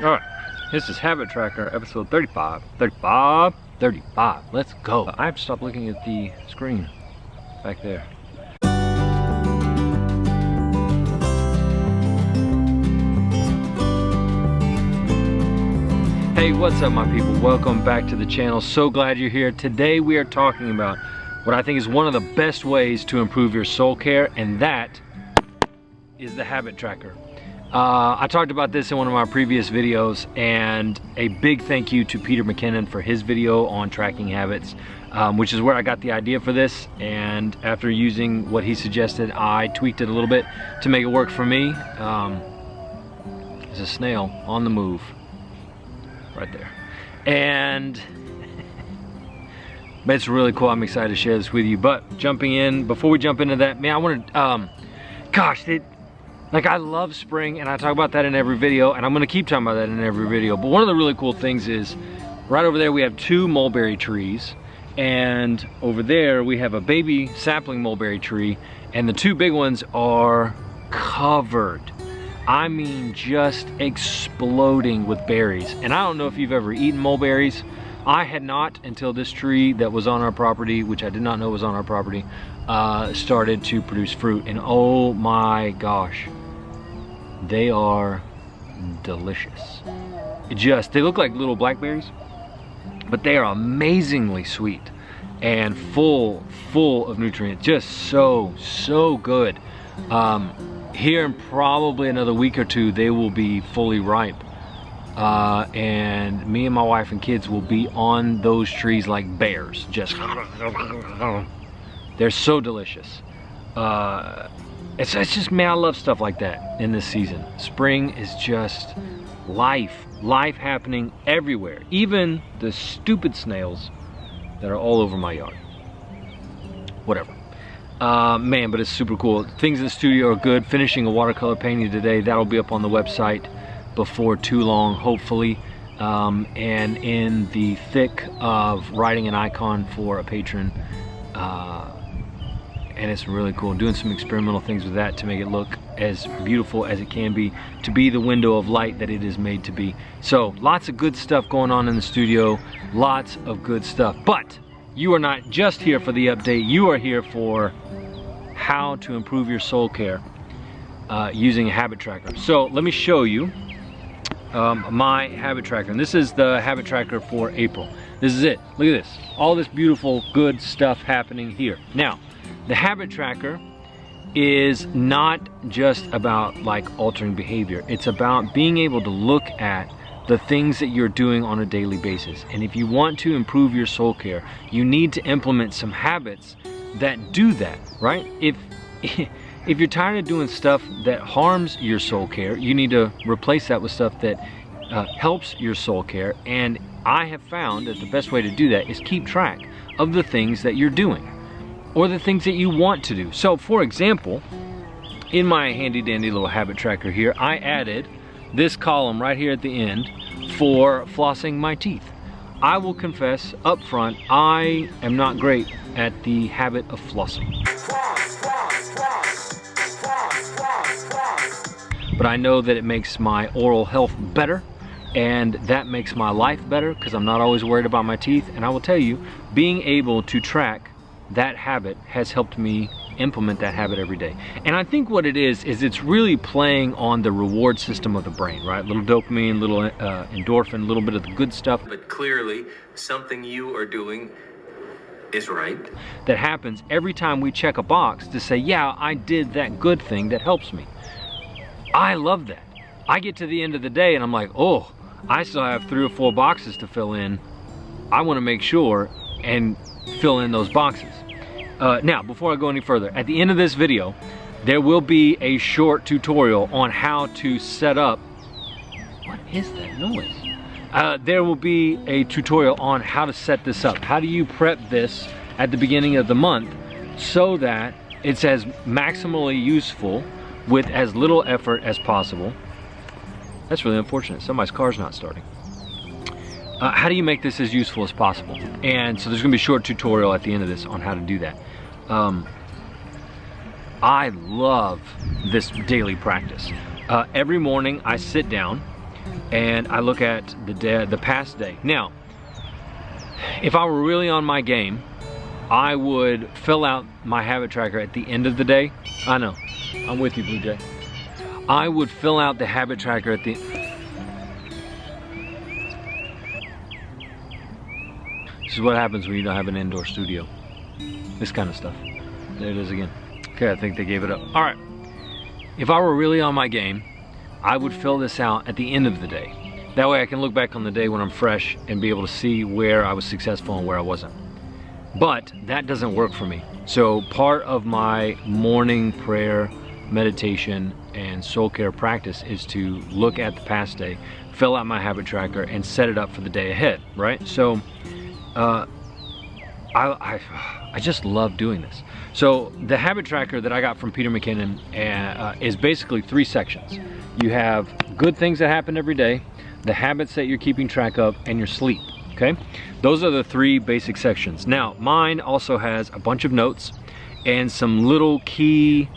All right, this is Habit Tracker, episode 35. Let's go. I have to stop looking at the screen back there. Hey, what's up, my people? Welcome back to the channel. So glad you're here. Today we are talking about what I think is one of the best ways to improve your soul care, and that is the Habit Tracker. I talked about this in one of my previous videos, and a big thank you to Peter McKinnon for his video on tracking habits, which is where I got the idea for this. And after using what he suggested, I tweaked it a little bit to make it work for me. There's a snail on the move right there, and but it's really cool. I'm excited to share this with you. But jumping in, before we jump into that, man, I want to like, I love spring, and I talk about that in every video, and I'm gonna keep talking about that in every video. But one of the really cool things is, right over there we have 2 mulberry trees, and over there we have a baby sapling mulberry tree, and the 2 big ones are covered. I mean, just exploding with berries. And I don't know if you've ever eaten mulberries. I had not until this tree that was on our property, which I did not know was on our property, started to produce fruit. And oh my gosh, they are delicious. They look like little blackberries, but they are amazingly sweet and full of nutrients. Just so good. Here in probably another week or 2, they will be fully ripe. And me and my wife and kids will be on those trees like bears. Just, they're so delicious. It's just, man, I love stuff like that in this season. Spring is just life happening everywhere. Even the stupid snails that are all over my yard. Whatever. Man, but it's super cool. Things in the studio are good. Finishing a watercolor painting today. That'll be up on the website before too long, hopefully. And in the thick of writing an icon for a patron. And it's really cool. Doing some experimental things with that to make it look as beautiful as it can be, to be the window of light that it is made to be. So lots of good stuff going on in the studio. Lots of good stuff. But you are not just here for the update. You are here for how to improve your soul care using a habit tracker. So let me show you my habit tracker. And this is the habit tracker for April. This is it. Look at this. All this beautiful, good stuff happening here. Now, the habit tracker is not just about like altering behavior. It's about being able to look at the things that you're doing on a daily basis. And if you want to improve your soul care, you need to implement some habits that do that, right? If you're tired of doing stuff that harms your soul care, you need to replace that with stuff that helps your soul care. And I have found that the best way to do that is keep track of the things that you're doing or the things that you want to do. So for example, in my handy dandy little habit tracker here, I added this column right here at the end for flossing my teeth. I will confess up front, I am not great at the habit of flossing. But I know that it makes my oral health better, and that makes my life better because I'm not always worried about my teeth. And I will tell you, being able to track that habit has helped me implement that habit every day. And I think what it is it's really playing on the reward system of the brain, right? Little dopamine, little endorphin, a little bit of the good stuff. But clearly, something you are doing is right. That happens every time we check a box to say, yeah, I did that good thing that helps me. I love that. I get to the end of the day and I'm like, oh, I still have 3 or 4 boxes to fill in. I want to make sure and fill in those boxes. Now, before I go any further, at the end of this video, there will be a short tutorial on how to set up. What is that noise? There will be a tutorial on how to set this up. How do you prep this at the beginning of the month so that it's as maximally useful with as little effort as possible. That's really unfortunate. Somebody's car's not starting. How do you make this as useful as possible? And so there's gonna be a short tutorial at the end of this on how to do that. I love this daily practice. Every morning I sit down and I look at the past day. Now, if I were really on my game, I would fill out my habit tracker at the end of the day. I know, I'm with you, Blue Jay. I would fill out the habit tracker at the... This is what happens when you don't have an indoor studio. This kind of stuff. There it is again. Okay, I think they gave it up. All right. If I were really on my game, I would fill this out at the end of the day. That way I can look back on the day when I'm fresh and be able to see where I was successful and where I wasn't. But that doesn't work for me. So part of my morning prayer, meditation, and soul care practice is to look at the past day, fill out my habit tracker, and set it up for the day ahead, right? So I just love doing this. So the habit tracker that I got from Peter McKinnon is basically 3 sections. You have good things that happen every day, the habits that you're keeping track of, and your sleep, okay? Those are the 3 basic sections. Now, mine also has a bunch of notes and some little key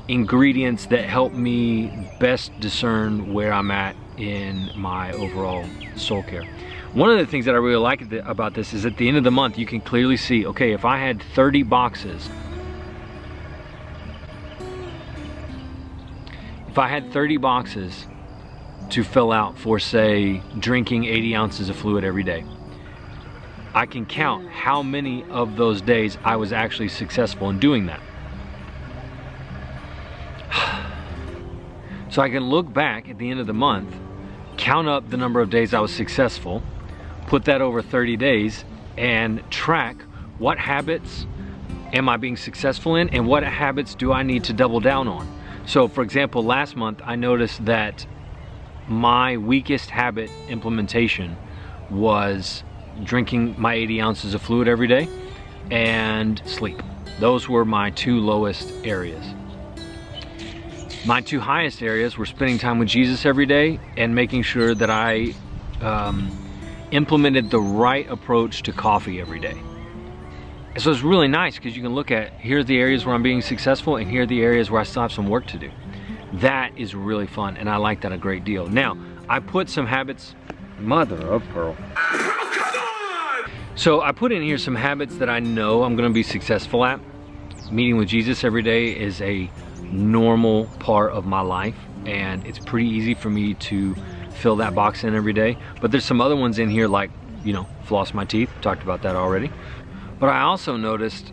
ingredients that help me best discern where I'm at in my overall soul care. One of the things that I really like about this is at the end of the month, you can clearly see, okay, if I had 30 boxes, to fill out for, say, drinking 80 ounces of fluid every day, I can count how many of those days I was actually successful in doing that. So I can look back at the end of the month, count up the number of days I was successful, put that over 30 days, and track what habits am I being successful in and what habits do I need to double down on. So for example, last month I noticed that my weakest habit implementation was drinking my 80 ounces of fluid every day and sleep. Those were my 2 lowest areas. My 2 highest areas were spending time with Jesus every day and making sure that I implemented the right approach to coffee every day. So it's really nice because you can look at, here's the areas where I'm being successful and here are the areas where I still have some work to do. That is really fun and I like that a great deal. Now, I put some habits, mother of pearl. So I put in here some habits that I know I'm gonna be successful at. Meeting with Jesus every day is a normal part of my life and it's pretty easy for me to fill that box in every day. But there's some other ones in here like, you know, floss my teeth, talked about that already. But I also noticed,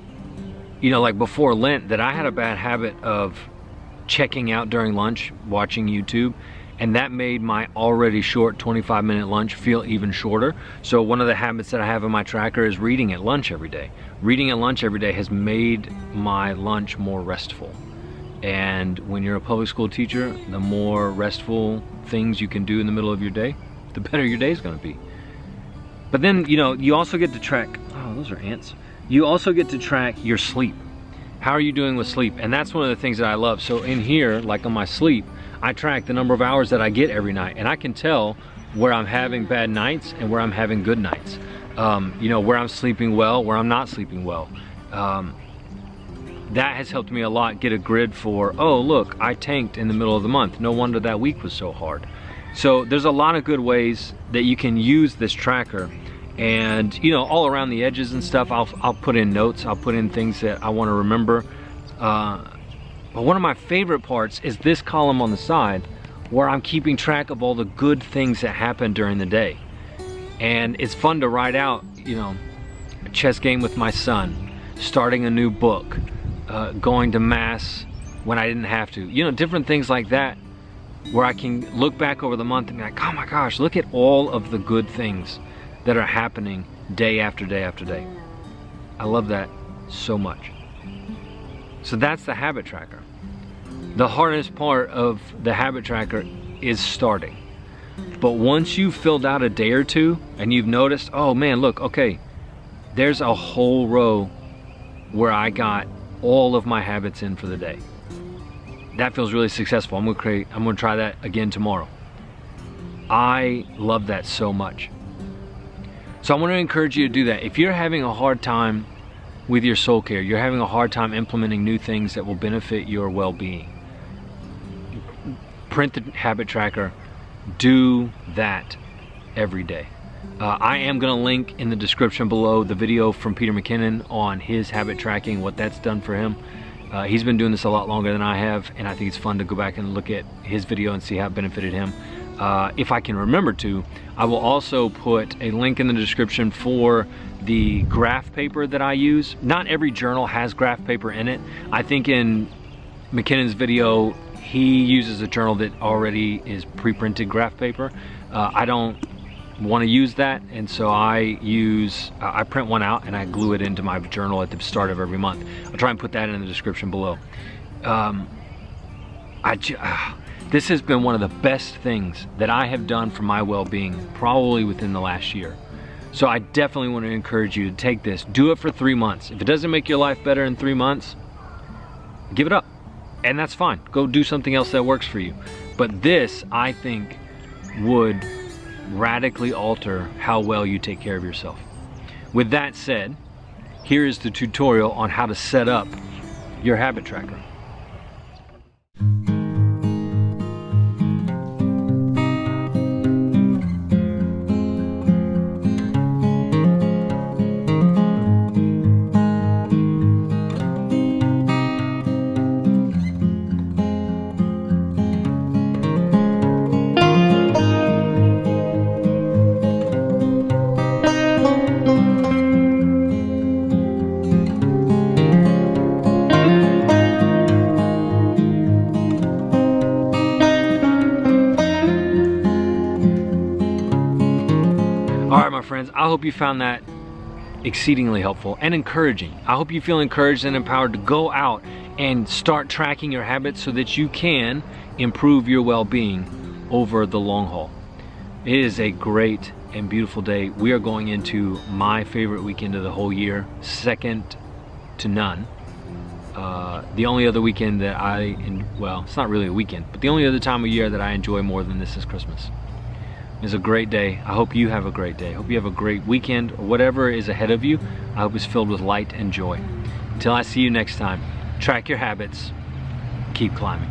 you know, like before Lent, that I had a bad habit of checking out during lunch, watching YouTube, and that made my already short 25-minute lunch feel even shorter. So one of the habits that I have in my tracker is reading at lunch every day. Reading at lunch every day has made my lunch more restful. And when you're a public school teacher, the more restful things you can do in the middle of your day, the better your day is going to be. But then, you know, you also get to track, oh, those are ants. You also get to track your sleep. How are you doing with sleep? And that's one of the things that I love. So in here, like on my sleep, I track the number of hours that I get every night. And I can tell where I'm having bad nights and where I'm having good nights. You know, where I'm sleeping well, where I'm not sleeping well. That has helped me a lot get a grid for, oh look, I tanked in the middle of the month. No wonder that week was so hard. So there's a lot of good ways that you can use this tracker. And you know, all around the edges and stuff, I'll put in notes, I'll put in things that I want to remember. But one of my favorite parts is this column on the side where I'm keeping track of all the good things that happen during the day. And it's fun to write out, you know, a chess game with my son, starting a new book, going to mass when I didn't have to. You know, different things like that where I can look back over the month and be like, oh my gosh, look at all of the good things that are happening day after day after day. I love that so much. So that's the habit tracker. The hardest part of the habit tracker is starting. But once you've filled out a day or two and you've noticed, oh man, look, okay, there's a whole row where I got all of my habits in for the day. That feels really successful. I'm gonna try that again tomorrow. I love that so much. So I want to encourage you to do that. If you're having a hard time with your soul care, you're having a hard time implementing new things that will benefit your well-being, print the habit tracker, Do that every day. I am going to link in the description below the video from Peter McKinnon on his habit tracking, what that's done for him. He's been doing this a lot longer than I have, and I think it's fun to go back and look at his video and see how it benefited him. If I can remember to, I will also put a link in the description for the graph paper that I use. Not every journal has graph paper in it. I think in McKinnon's video, he uses a journal that already is pre-printed graph paper. I don't want to use that, and so I print one out and I glue it into my journal at the start of every month. I'll try and put that in the description below. This has been one of the best things that I have done for my well-being probably within the last year. So I definitely want to encourage you to take this, do it for 3 months. If it doesn't make your life better in 3 months, give it up, and that's fine. Go do something else that works for you. But this, I think, would radically alter how well you take care of yourself. With that said, here is the tutorial on how to set up your habit tracker. Alright my friends, I hope you found that exceedingly helpful and encouraging. I hope you feel encouraged and empowered to go out and start tracking your habits so that you can improve your well-being over the long haul. It is a great and beautiful day. We are going into my favorite weekend of the whole year, second to none. The only other weekend that well, it's not really a weekend, but the only other time of year that I enjoy more than this is Christmas. It's a great day. I hope you have a great day. I hope you have a great weekend, or whatever is ahead of you. I hope it's filled with light and joy. Until I see you next time, track your habits, keep climbing.